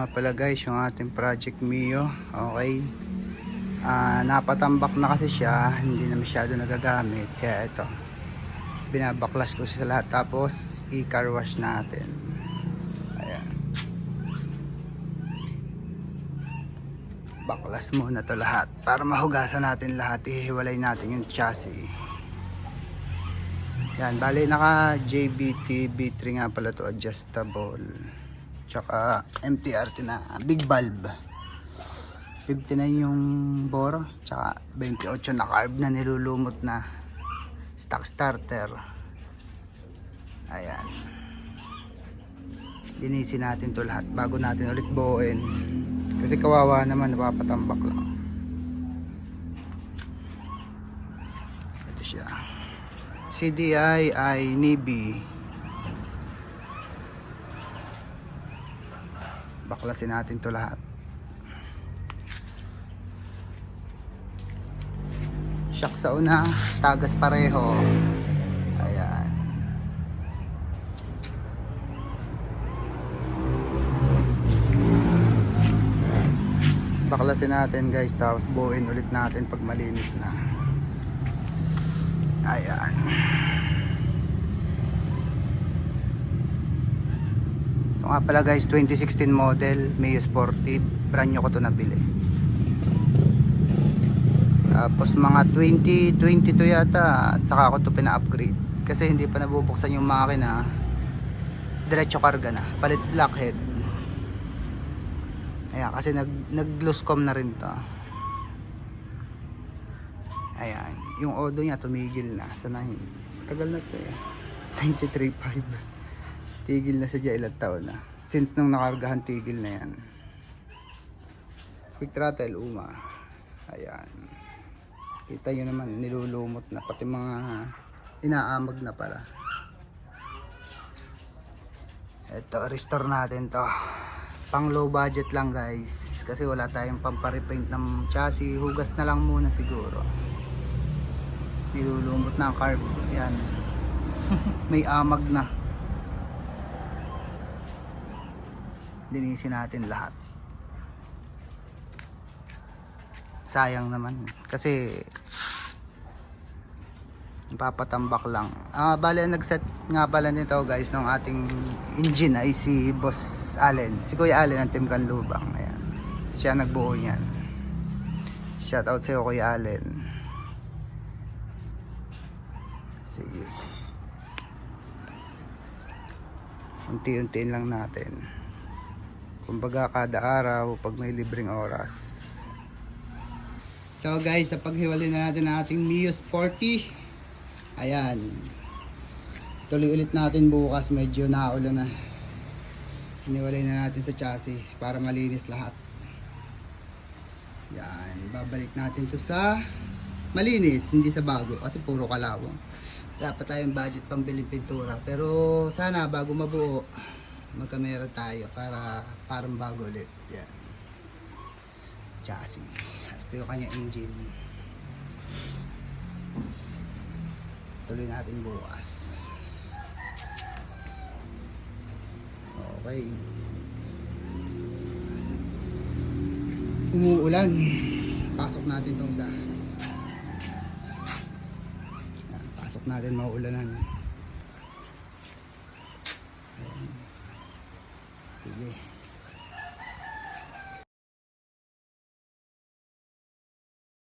nga pala guys yung ating project Mio. Okay, napatambak na kasi siya, hindi na masyado nagagamit, kaya ito binabaklas ko sa lahat, tapos i-car wash natin. Ayan, baklas muna to lahat para mahugasan natin lahat. Ihiwalay natin yung chassis. Yan, bali naka JBT B3 nga pala to, adjustable, tsaka MTRT na big valve. 59 yung bore, tsaka 28 na carb na nilulumot na stock starter. Ayan, linisin natin to lahat bago natin ulit buuin, kasi kawawa naman, napapatambak lang. Ito siya, CDI ay Nibi. Baklasin natin to lahat. Shock sa una, tagas pareho. Ayan, baklasin natin guys, tapos buuin ulit natin pag malinis na. Ayan, ito nga pala guys, 2016 model Mio Sportive, brand new ko to nabili. Tapos mga 2022 yata saka ko to pina-upgrade, kasi hindi pa nabubuksan yung makina, diretso karga na, palit blackhead. Ayan, kasi nag-loosecom na rin to. Ayan, yung odo niya tumigil na sa 9, tagal na to eh, 93.5. Tigil na siya dyan, ilang taon na, since nung nakargahan tigil na yan. Quick throttle uma. Ayan, kita nyo naman, nilulumot na, pati mga inaamag na pala. Ito, restore natin to, pang low budget lang guys, kasi wala tayong pamparepaint ng chassis. Hugas na lang muna siguro. Nilulumot na ang carb. Ayan. May amag na. Linisin natin lahat. Sayang naman kasi papatambak lang. Bale nag-set nga pala nito guys ng ating engine ay si Boss Allen, si Kuya Allen ng Team Kanlubang. Ayan, siya nagbuo niyan. Shout out sa iyo Kuya Allen. Sige, unti-untiin lang natin, kumbaga kada araw pag may libreng oras. So guys, sa paghiwalay na natin ang ating Mio Sporty, ayan, tuloy ulit natin bukas, medyo naulan na. Hiniwalay na natin sa chassis para malinis lahat. Yan, babalik natin to sa malinis, hindi sa bago, kasi puro kalawang. Dapat tayong budget pambili pintura, pero sana bago mabuo magkamera tayo para parang bago ulit. Yan, chassis, ito yung kanya engine. Tuloy natin bukas. Okay, umuulan, pasok natin tong isa. Yan, pasok natin, mauulanan. Ayan. Sige.